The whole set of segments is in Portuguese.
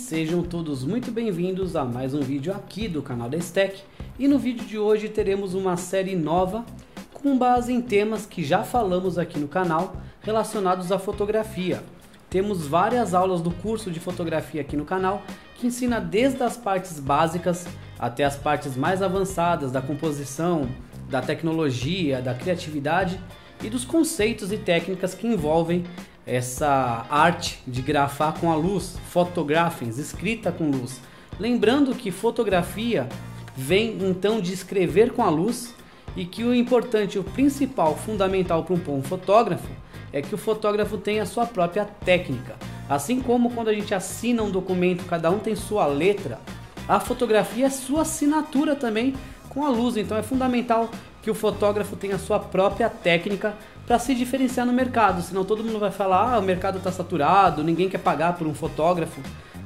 Sejam todos muito bem-vindos a mais um vídeo aqui do canal da Stack. E no vídeo de hoje teremos uma série nova com base em temas que já falamos aqui no canal relacionados à fotografia. Temos várias aulas do curso de fotografia aqui no canal que ensina desde as partes básicas até as partes mais avançadas da composição, da tecnologia, da criatividade e dos conceitos e técnicas que envolvem essa arte de grafar com a luz, photographing, escrita com luz. Lembrando que fotografia vem então de escrever com a luz e que o importante, o principal, fundamental para um bom fotógrafo é que o fotógrafo tenha a sua própria técnica. Assim como quando a gente assina um documento, cada um tem sua letra, a fotografia é sua assinatura também com a luz. Então é fundamental que o fotógrafo tenha a sua própria técnica para se diferenciar no mercado, senão todo mundo vai falar, o mercado está saturado, ninguém quer pagar por um fotógrafo.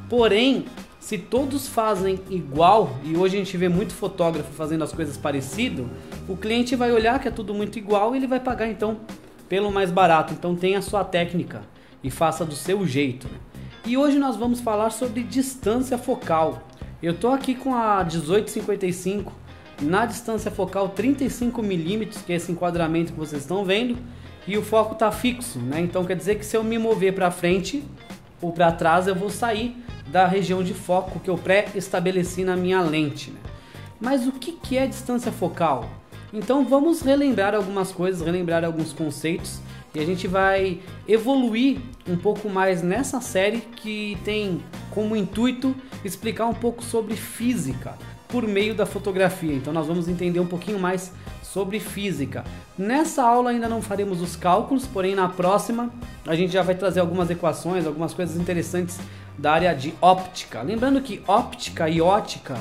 Porém, se todos fazem igual, e hoje a gente vê muito fotógrafo fazendo as coisas parecido, o cliente vai olhar que é tudo muito igual e ele vai pagar então pelo mais barato. Então tenha a sua técnica e faça do seu jeito. E hoje nós vamos falar sobre distância focal. Eu estou aqui com a 1855 na distância focal 35mm, que é esse enquadramento que vocês estão vendo, e o foco está fixo, né? Então quer dizer que se eu me mover para frente ou para trás eu vou sair da região de foco que eu pré-estabeleci na minha lente, né? Mas o que é distância focal? Então vamos relembrar algumas coisas, relembrar alguns conceitos, e a gente vai evoluir um pouco mais nessa série que tem como intuito explicar um pouco sobre física por meio da fotografia. Então nós vamos entender um pouquinho mais sobre física. Nessa aula ainda não faremos os cálculos, porém na próxima a gente já vai trazer algumas equações, algumas coisas interessantes da área de óptica. Lembrando que óptica e ótica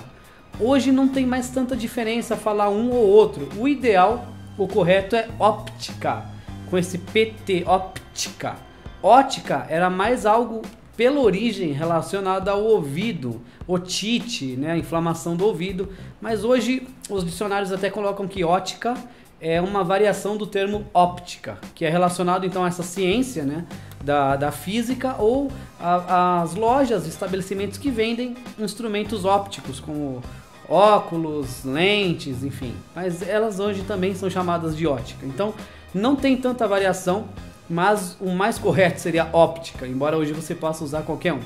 hoje não tem mais tanta diferença falar um ou outro. O ideal, o correto é óptica, com esse PT, óptica. Ótica era mais algo pela origem relacionada ao ouvido, otite, né, a inflamação do ouvido, mas hoje os dicionários até colocam que ótica é uma variação do termo óptica, que é relacionado então a essa ciência, né, da física, ou as lojas, estabelecimentos que vendem instrumentos ópticos como óculos, lentes, enfim, mas elas hoje também são chamadas de ótica. Então não tem tanta variação, mas o mais correto seria óptica, embora hoje você possa usar qualquer um.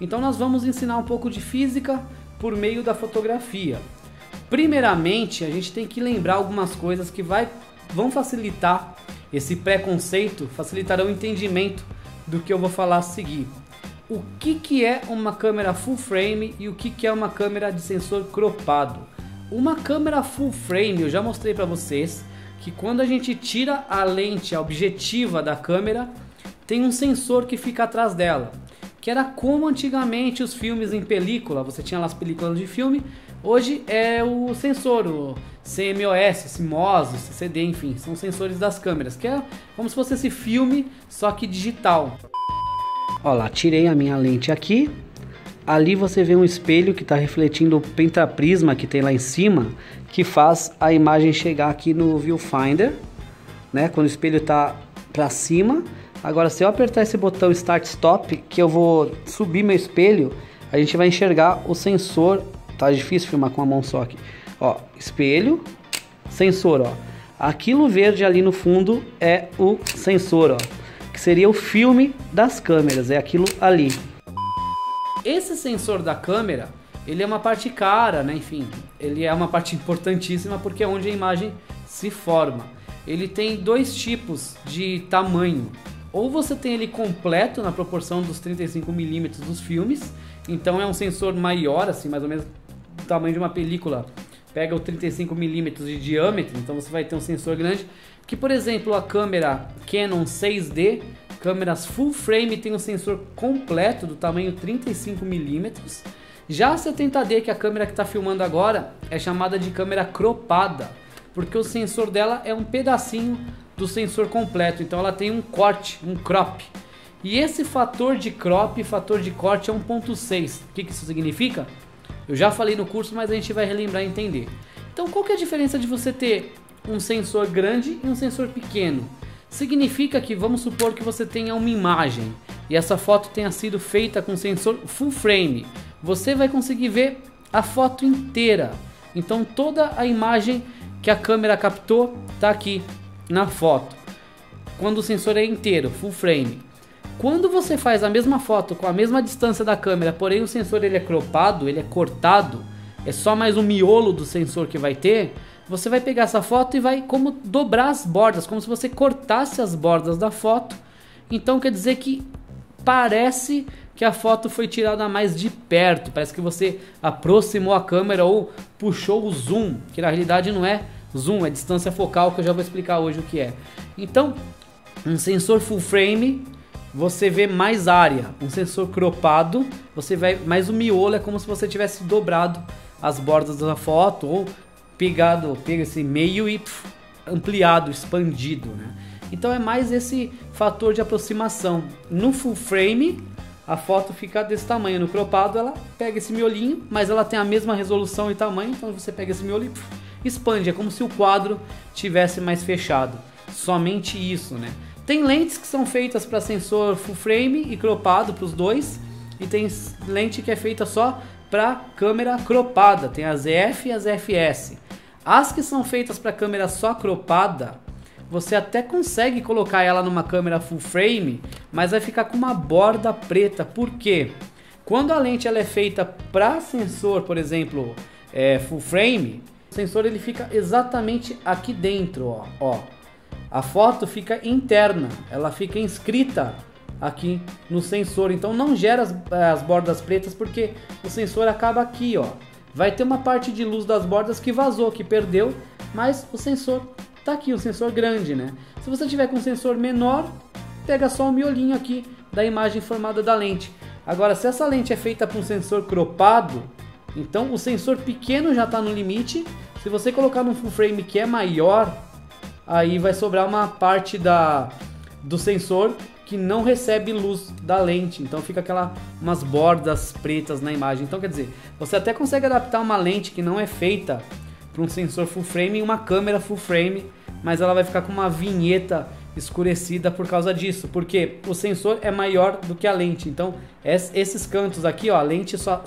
Então nós vamos ensinar um pouco de física por meio da fotografia. Primeiramente, a gente tem que lembrar algumas coisas que vão facilitar esse preconceito, facilitarão o entendimento do que eu vou falar a seguir. O que é uma câmera full frame e o que é uma câmera de sensor cropado? Uma câmera full frame, eu já mostrei para vocês, que quando a gente tira a lente, a objetiva da câmera, tem um sensor que fica atrás dela, que era como antigamente os filmes em película, você tinha lá as películas de filme, hoje é o sensor, o CMOS, CMOS, CCD, enfim, são sensores das câmeras, que é como se fosse esse filme, só que digital. Olha lá, tirei a minha lente aqui, ali você vê um espelho que está refletindo o pentaprisma que tem lá em cima, que faz a imagem chegar aqui no viewfinder, né? Quando o espelho está para cima. Agora, se eu apertar esse botão Start Stop, que eu vou subir meu espelho, a gente vai enxergar o sensor. Tá difícil filmar com a mão só aqui. Ó, espelho, sensor, ó. Aquilo verde ali no fundo é o sensor, ó, que seria o filme das câmeras, é aquilo ali. Esse sensor da câmera, ele é uma parte cara, né? Enfim, ele é uma parte importantíssima porque é onde a imagem se forma. Ele tem dois tipos de tamanho. Ou você tem ele completo na proporção dos 35mm dos filmes, então é um sensor maior, assim, mais ou menos do tamanho de uma película. Pega o 35mm de diâmetro, então você vai ter um sensor grande. Que, por exemplo, a câmera Canon 6D, câmeras full frame, tem um sensor completo do tamanho 35mm. Já a 70D, que é a câmera que está filmando agora, é chamada de câmera cropada, porque o sensor dela é um pedacinho do sensor completo, então ela tem um corte, um crop. E esse fator de crop e fator de corte é 1.6. O que isso significa? Eu já falei no curso, mas a gente vai relembrar e entender. Então qual que é a diferença de você ter um sensor grande e um sensor pequeno? Significa que, vamos supor que você tenha uma imagem e essa foto tenha sido feita com sensor full frame, você vai conseguir ver a foto inteira. Então toda a imagem que a câmera captou está aqui na foto, quando o sensor é inteiro, full frame. Quando você faz a mesma foto com a mesma distância da câmera, porém o sensor ele é cropado, ele é cortado, é só mais um miolo do sensor que vai ter, você vai pegar essa foto e vai como dobrar as bordas, como se você cortasse as bordas da foto. Então quer dizer que parece que a foto foi tirada mais de perto, parece que você aproximou a câmera ou puxou o zoom, que na realidade não é zoom, é distância focal, que eu já vou explicar hoje o que é. Então, um sensor full frame, você vê mais área. Um sensor cropado, você vai mais o miolo, é como se você tivesse dobrado as bordas da foto ou pega esse meio e ampliado, expandido, né? Então é mais esse fator de aproximação. No full frame, a foto fica desse tamanho. No cropado, ela pega esse miolinho, mas ela tem a mesma resolução e tamanho, então você pega esse miolo e expande. É como se o quadro tivesse mais fechado. Somente isso, né? Tem lentes que são feitas para sensor full frame e cropado para os dois, e tem lente que é feita só para câmera cropada, tem as EF e as FS. As que são feitas para câmera só cropada, você até consegue colocar ela numa câmera full frame, mas vai ficar com uma borda preta. Por quê? Quando a lente ela é feita para sensor, por exemplo, full frame, o sensor ele fica exatamente aqui dentro, ó. A foto fica interna, ela fica inscrita aqui no sensor, então não gera as bordas pretas porque o sensor acaba aqui, ó. Vai ter uma parte de luz das bordas que vazou, que perdeu, mas o sensor tá aqui, o sensor grande, né? Se você tiver com um sensor menor, pega só o miolinho aqui da imagem formada da lente. Agora, se essa lente é feita para um sensor cropado, então o sensor pequeno já está no limite. Se você colocar num full frame que é maior, aí vai sobrar uma parte do sensor que não recebe luz da lente, então fica umas bordas pretas na imagem. Então quer dizer, você até consegue adaptar uma lente que não é feita para um sensor full frame em uma câmera full frame, mas ela vai ficar com uma vinheta escurecida por causa disso, porque o sensor é maior do que a lente. Então esses cantos aqui, ó, a lente só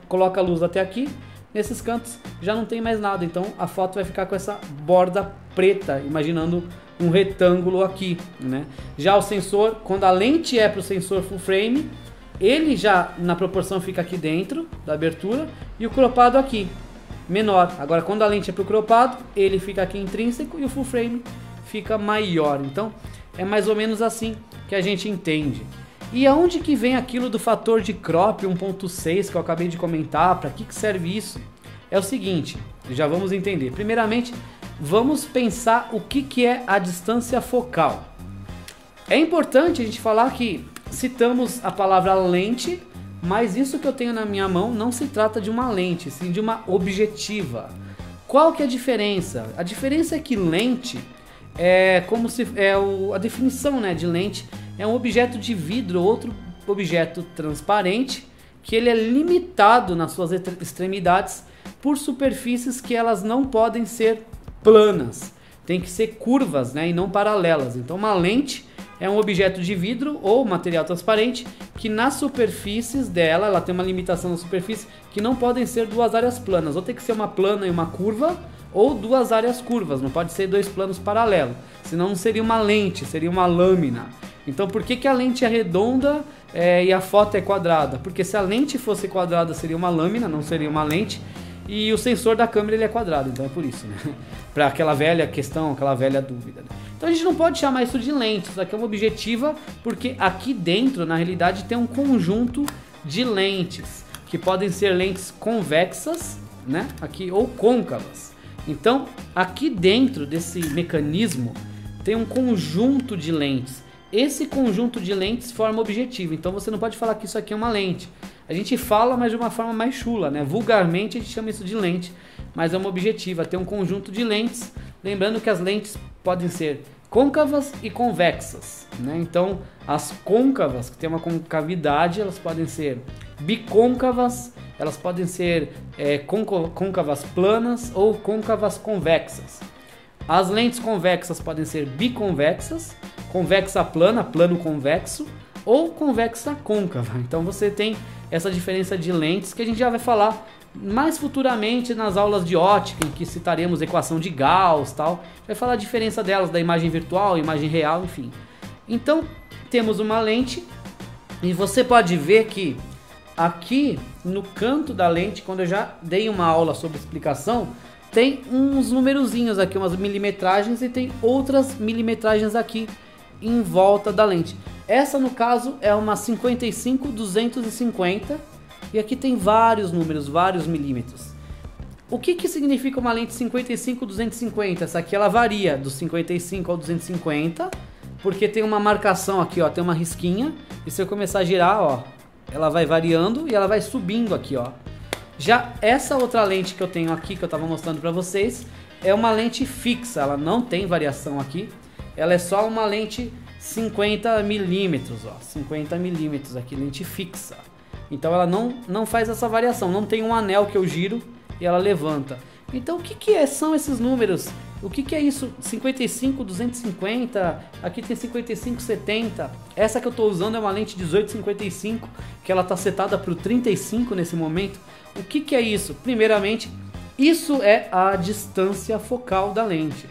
coloca a luz até aqui, nesses cantos já não tem mais nada, então a foto vai ficar com essa borda preta, imaginando um retângulo aqui, né? Já o sensor, quando a lente é para o sensor full frame, ele já na proporção fica aqui dentro da abertura e o cropado aqui, menor. Agora quando a lente é para o cropado, ele fica aqui intrínseco e o full frame fica maior. Então é mais ou menos assim que a gente entende. E aonde que vem aquilo do fator de crop 1.6 que eu acabei de comentar? Para que serve isso? É o seguinte, já vamos entender. Primeiramente, vamos pensar o que é a distância focal. É importante a gente falar que citamos a palavra lente, mas isso que eu tenho na minha mão não se trata de uma lente, sim de uma objetiva. Qual que é a diferença? A diferença é que lente é como se a definição, né, de lente é um objeto de vidro, outro objeto transparente, que ele é limitado nas suas extremidades por superfícies que elas não podem ser planas, tem que ser curvas, né, e não paralelas. Então uma lente é um objeto de vidro ou material transparente que nas superfícies dela, ela tem uma limitação na superfície que não podem ser duas áreas planas, ou tem que ser uma plana e uma curva, ou duas áreas curvas, não pode ser dois planos paralelos, senão não seria uma lente, seria uma lâmina. Então por que a lente é redonda e a foto é quadrada? Porque se a lente fosse quadrada seria uma lâmina, não seria uma lente, e o sensor da câmera ele é quadrado, então é por isso, né? Para aquela velha questão, aquela velha dúvida. Então a gente não pode chamar isso de lente, isso aqui é uma objetiva, porque aqui dentro, na realidade, tem um conjunto de lentes, que podem ser lentes convexas, né? Aqui, ou côncavas. Então, aqui dentro desse mecanismo, tem um conjunto de lentes. Esse conjunto de lentes forma objetivo, então você não pode falar que isso aqui é uma lente. A gente fala, mas de uma forma mais chula, né? Vulgarmente a gente chama isso de lente, mas é uma objetiva, tem um conjunto de lentes. Lembrando que as lentes podem ser côncavas e convexas, né? Então, as côncavas, que tem uma concavidade, elas podem ser bicôncavas, elas podem ser côncavas planas ou côncavas convexas. As lentes convexas podem ser biconvexas, convexa plana, plano convexo. ou convexa côncava. Então você tem essa diferença de lentes que a gente já vai falar mais futuramente nas aulas de ótica, em que citaremos equação de Gauss, tal. Vai falar a diferença delas, da imagem virtual, imagem real, enfim. Então temos uma lente e você pode ver que aqui no canto da lente, quando eu já dei uma aula sobre explicação, tem uns numerozinhos aqui, umas milimetragens, e tem outras milimetragens aqui em volta da lente. Essa no caso é uma 55-250 e aqui tem vários números, vários milímetros. O que significa uma lente 55-250? Essa aqui ela varia do 55 ao 250, porque tem uma marcação aqui, ó, tem uma risquinha, e se eu começar a girar, ó, ela vai variando e ela vai subindo aqui, ó. Já essa outra lente que eu tenho aqui, que eu estava mostrando para vocês, é uma lente fixa, ela não tem variação aqui, ela é só uma lente 50 milímetros, ó, 50 milímetros aqui, lente fixa. Então ela não faz essa variação, não tem um anel que eu giro e ela levanta. Então o que são esses números? O que é isso? 55, 250, aqui tem 55, 70. Essa que eu estou usando é uma lente 18-55, que ela está setada para o 35 nesse momento. O que é isso? Primeiramente, isso é a distância focal da lente.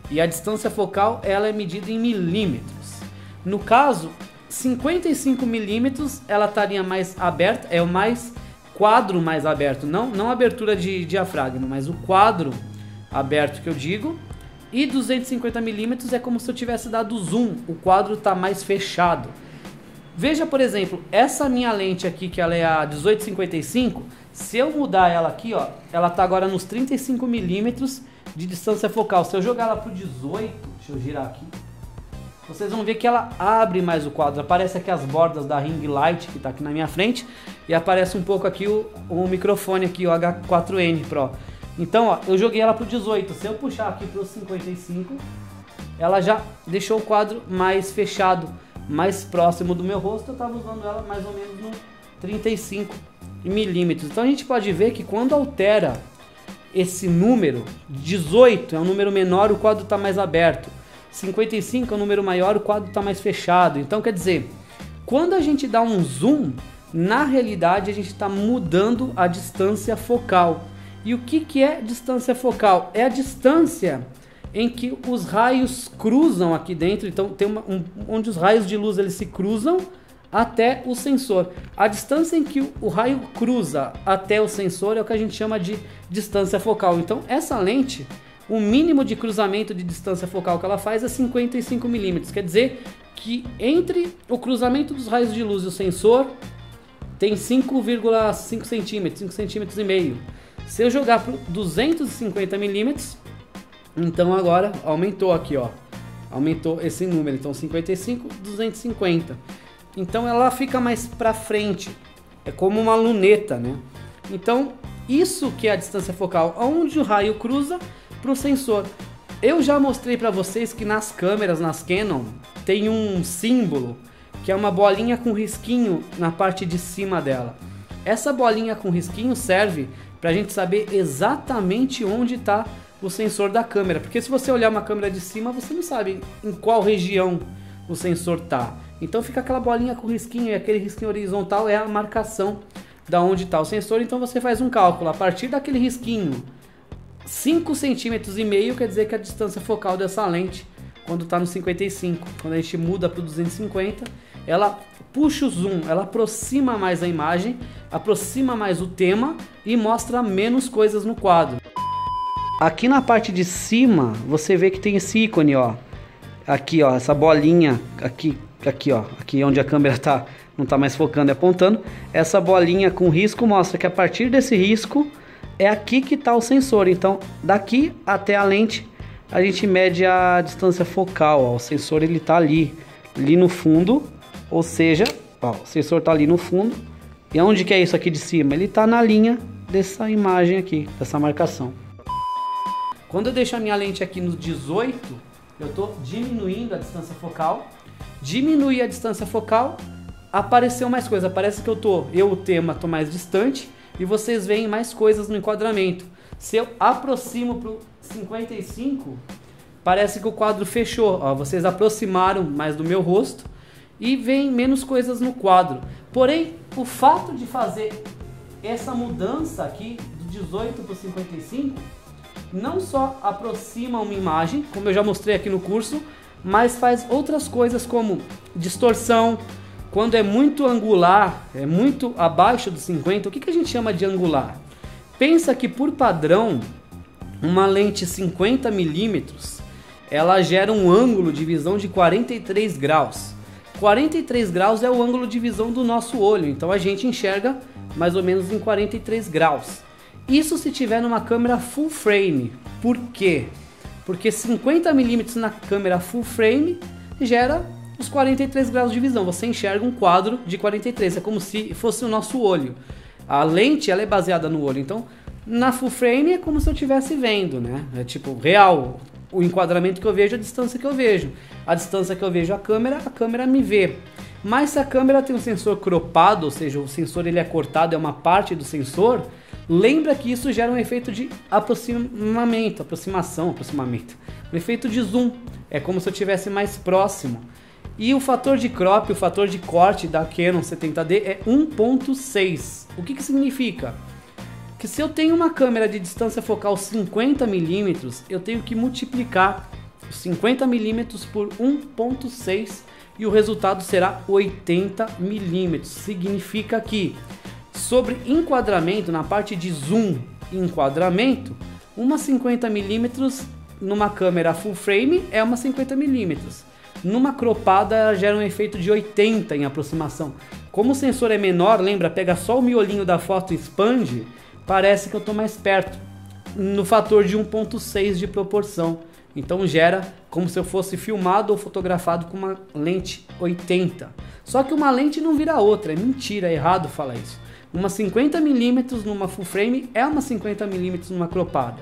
E a distância focal ela é medida em milímetros. No caso, 55 milímetros ela estaria mais aberta, é o mais quadro mais aberto, não abertura de diafragma, mas o quadro aberto que eu digo. E 250 milímetros é como se eu tivesse dado zoom, o quadro está mais fechado. Veja, por exemplo, essa minha lente aqui, que ela é a 18-55, se eu mudar ela aqui, ó, ela está agora nos 35 milímetros de distância focal. Se eu jogar ela para o 18, deixa eu girar aqui, vocês vão ver que ela abre mais o quadro. Aparece aqui as bordas da ring light que está aqui na minha frente, e aparece um pouco aqui o microfone aqui, o H4n Pro. Então, ó, eu joguei ela para o 18. Se eu puxar aqui para o 55, ela já deixou o quadro mais fechado, mais próximo do meu rosto. Eu estava usando ela mais ou menos no 35 milímetros. Então a gente pode ver que quando altera esse número, 18 é um número menor, o quadro está mais aberto. 55 é um número maior, o quadro está mais fechado. Então quer dizer, quando a gente dá um zoom, na realidade a gente está mudando a distância focal. E o que é distância focal? É a distância em que os raios cruzam aqui dentro. Então tem onde os raios de luz eles se cruzam até o sensor. A distância em que o raio cruza até o sensor é o que a gente chama de distância focal. Então essa lente, o mínimo de cruzamento de distância focal que ela faz é 55 milímetros. Quer dizer que entre o cruzamento dos raios de luz e o sensor tem 5,5 centímetros, 5 centímetros e meio. Se eu jogar para 250 milímetros, então agora aumentou aqui, ó, aumentou esse número, então 55, 250. Então ela fica mais para frente, é como uma luneta, né? Então isso que é a distância focal, onde o raio cruza para o sensor. Eu já mostrei para vocês que nas câmeras, nas Canon, tem um símbolo que é uma bolinha com risquinho na parte de cima dela. Essa bolinha com risquinho serve para a gente saber exatamente onde está o sensor da câmera, porque se você olhar uma câmera de cima, você não sabe em qual região o sensor está. Então fica aquela bolinha com risquinho, e aquele risquinho horizontal é a marcação da onde está o sensor. Então você faz um cálculo, a partir daquele risquinho, 5,5 centímetros quer dizer que a distância focal dessa lente, quando está no 55, quando a gente muda para o 250, ela puxa o zoom, ela aproxima mais a imagem, aproxima mais o tema e mostra menos coisas no quadro. Aqui na parte de cima, você vê que tem esse ícone, ó. Aqui, ó, essa bolinha, aqui, ó, aqui onde a câmera tá, não tá mais focando e apontando. Essa bolinha com risco mostra que a partir desse risco é aqui que tá o sensor. Então, daqui até a lente, a gente mede a distância focal, ó. O sensor ele tá ali no fundo. Ou seja, ó, o sensor está ali no fundo. E onde que é isso aqui de cima? Ele está na linha dessa imagem aqui, dessa marcação. Quando eu deixo a minha lente aqui no 18, eu estou diminuindo a distância focal. Diminuir a distância focal, apareceu mais coisa. Parece que o tema, estou mais distante e vocês veem mais coisas no enquadramento. Se eu aproximo para o 55, parece que o quadro fechou. Ó, vocês aproximaram mais do meu rosto. e vem menos coisas no quadro. Porém, o fato de fazer essa mudança aqui do 18 para o 55 não só aproxima uma imagem, como eu já mostrei aqui no curso, mas faz outras coisas como distorção. Quando é muito angular, é muito abaixo do 50, o que a gente chama de angular? Pensa que por padrão, uma lente 50mm, ela gera um ângulo de visão de 43 graus. 43 graus é o ângulo de visão do nosso olho, então a gente enxerga mais ou menos em 43 graus. Isso se tiver numa câmera full frame. Por quê? Porque 50mm na câmera full frame gera os 43 graus de visão. Você enxerga um quadro de 43, é como se fosse o nosso olho. A lente ela é baseada no olho, então na full frame é como se eu estivesse vendo, né? É tipo real, o enquadramento que eu vejo, a distância que eu vejo. A distância que eu vejo a câmera me vê. Mas se a câmera tem um sensor cropado, ou seja, o sensor ele é cortado, é uma parte do sensor, lembra que isso gera um efeito de aproximação, um efeito de zoom, é como se eu estivesse mais próximo. E o fator de crop, o fator de corte da Canon 70D é 1.6. O que significa? Que se eu tenho uma câmera de distância focal 50mm, eu tenho que multiplicar 50mm por 1.6 e o resultado será 80mm. Significa que sobre enquadramento, na parte de zoom e enquadramento, uma 50mm numa câmera full frame é uma 50mm. Numa cropada gera um efeito de 80 em aproximação. Como o sensor é menor, lembra, pega só o miolinho da foto e expande, parece que eu estou mais perto, no fator de 1.6 de proporção. Então gera como se eu fosse filmado ou fotografado com uma lente 80. Só que uma lente não vira outra, é mentira, é errado falar isso. Uma 50mm numa full frame é uma 50mm numa cropada.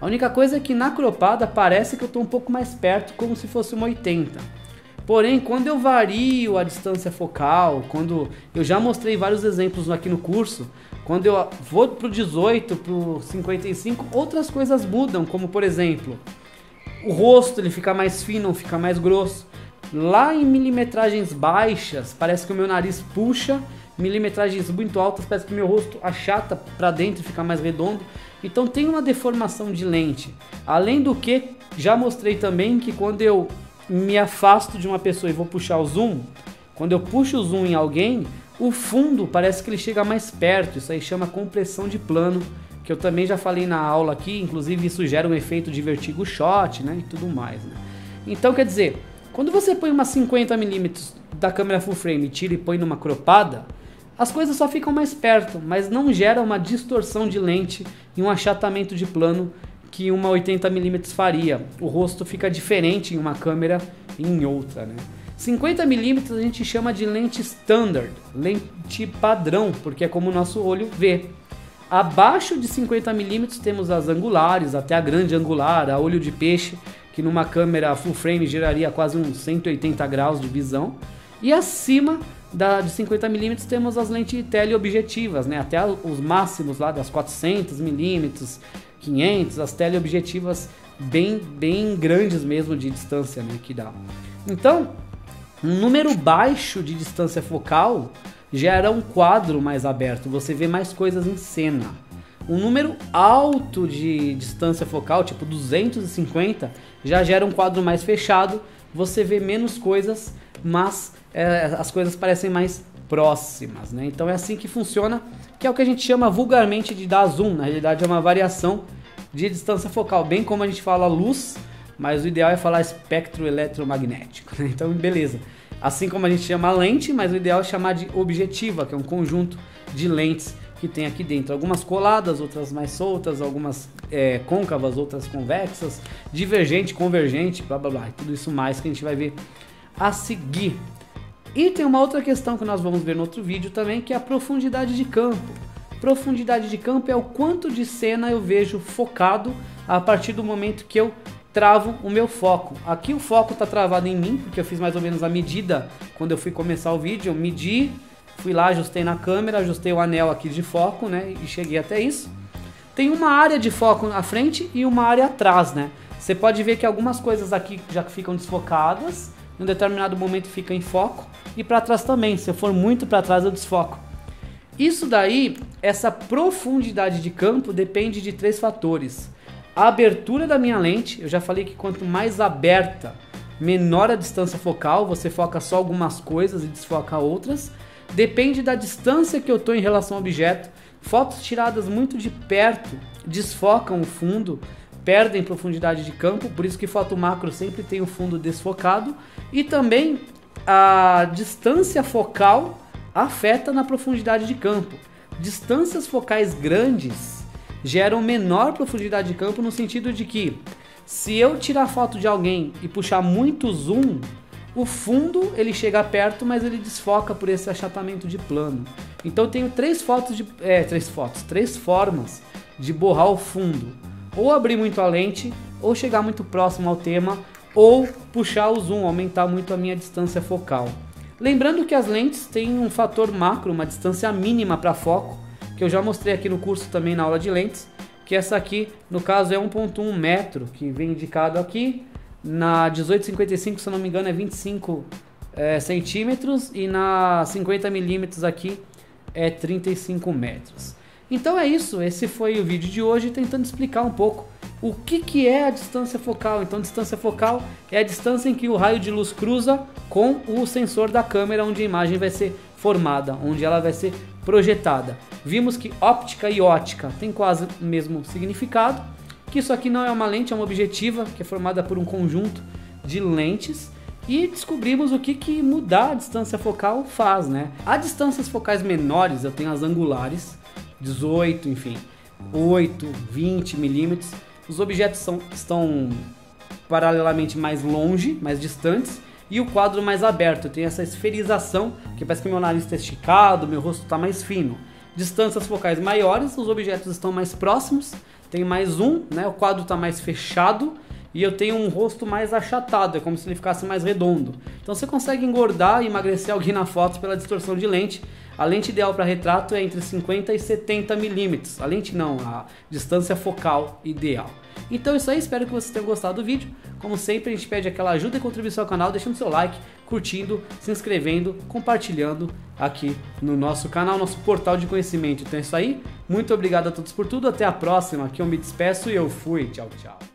A única coisa é que na cropada parece que eu estou um pouco mais perto, como se fosse uma 80. Porém, quando eu vario a distância focal, quando eu já mostrei vários exemplos aqui no curso, quando eu vou para o 18, para o 55, outras coisas mudam, como por exemplo, o rosto ele fica mais fino ou fica mais grosso. Lá em milimetragens baixas, parece que o meu nariz puxa, milimetragens muito altas, parece que o meu rosto achata para dentro e fica mais redondo. Então tem uma deformação de lente. Além do que, já mostrei também que quando eu me afasto de uma pessoa e vou puxar o zoom, quando eu puxo o zoom em alguém, o fundo parece que ele chega mais perto. Isso aí chama compressão de plano, que eu também já falei na aula aqui, inclusive isso gera um efeito de vertigo shot, né, e tudo mais, né? Então quer dizer, quando você põe uma 50mm da câmera full frame, tira e põe numa cropada, as coisas só ficam mais perto, mas não gera uma distorção de lente e um achatamento de plano que uma 80mm faria. O rosto fica diferente em uma câmera e em outra, né? 50mm a gente chama de lente standard, lente padrão, porque é como o nosso olho vê. Abaixo de 50mm temos as angulares, até a grande angular, a olho de peixe, que numa câmera full frame geraria quase uns 180 graus de visão. E acima de 50mm temos as lentes teleobjetivas, né? Até os máximos lá das 400mm, 500, as teleobjetivas bem grandes mesmo de distância, né, que dá. Então, um número baixo de distância focal gera um quadro mais aberto, você vê mais coisas em cena. Um número alto de distância focal, tipo 250, já gera um quadro mais fechado, você vê menos coisas, mas as coisas parecem mais próximas, né? Então é assim que funciona, que é o que a gente chama vulgarmente de dar zoom. Na realidade é uma variação de distância focal, bem como a gente fala luz, mas o ideal é falar espectro eletromagnético, né? Então beleza, assim como a gente chama lente, mas o ideal é chamar de objetiva, que é um conjunto de lentes que tem aqui dentro, algumas coladas, outras mais soltas, algumas côncavas, outras convexas, divergente, convergente, blá blá blá, e tudo isso mais que a gente vai ver a seguir. E tem uma outra questão que nós vamos ver no outro vídeo também, que é a profundidade de campo. Profundidade de campo é o quanto de cena eu vejo focado a partir do momento que eu travo o meu foco. Aqui o foco está travado em mim, porque eu fiz mais ou menos a medida quando eu fui começar o vídeo. Eu medi, fui lá, ajustei na câmera, ajustei o anel aqui de foco, né, e cheguei até isso. Tem uma área de foco na frente e uma área atrás, né? Você pode ver que algumas coisas aqui já ficam desfocadas, em um determinado momento fica em foco, e para trás também, se eu for muito para trás eu desfoco. Isso daí, essa profundidade de campo depende de 3 fatores. A abertura da minha lente, eu já falei que quanto mais aberta, menor a distância focal, você foca só algumas coisas e desfoca outras. Depende da distância que eu estou em relação ao objeto. Fotos tiradas muito de perto desfocam o fundo, perdem profundidade de campo, por isso que foto macro sempre tem o fundo desfocado. E também a distância focal afeta na profundidade de campo. Distâncias focais grandes geram menor profundidade de campo, no sentido de que se eu tirar foto de alguém e puxar muito zoom, o fundo ele chega perto, mas ele desfoca por esse achatamento de plano. Então eu tenho 3 formas de borrar o fundo: ou abrir muito a lente, ou chegar muito próximo ao tema, ou puxar o zoom, aumentar muito a minha distância focal. Lembrando que as lentes têm um fator macro, uma distância mínima para foco, que eu já mostrei aqui no curso também na aula de lentes, que essa aqui, no caso, é 1.1 metro, que vem indicado aqui. Na 1855, se eu não me engano, é 25 centímetros, e na 50 milímetros aqui é 35 metros. Então é isso, esse foi o vídeo de hoje, tentando explicar um pouco o que é a distância focal. Então, distância focal é a distância em que o raio de luz cruza com o sensor da câmera, onde a imagem vai ser formada, onde ela vai ser projetada. Vimos que óptica e ótica têm quase o mesmo significado, que isso aqui não é uma lente, é uma objetiva, que é formada por um conjunto de lentes, e descobrimos o que mudar a distância focal faz, né? Há distâncias focais menores, eu tenho as angulares, 18, enfim, 8, 20 milímetros. Os objetos estão paralelamente mais longe, mais distantes, e o quadro mais aberto. Eu tenho essa esferização, que parece que meu nariz está esticado, meu rosto está mais fino. Distâncias focais maiores, os objetos estão mais próximos, tem mais zoom, né? O quadro está mais fechado, e eu tenho um rosto mais achatado, é como se ele ficasse mais redondo. Então você consegue engordar e emagrecer alguém na foto pela distorção de lente. A lente ideal para retrato é entre 50 e 70 milímetros. A lente não, a distância focal ideal. Então é isso aí, espero que vocês tenham gostado do vídeo. Como sempre, a gente pede aquela ajuda e contribuição ao canal, deixando seu like, curtindo, se inscrevendo, compartilhando aqui no nosso canal, nosso portal de conhecimento. Então é isso aí, muito obrigado a todos por tudo, até a próxima. Aqui eu me despeço e eu fui, tchau, tchau.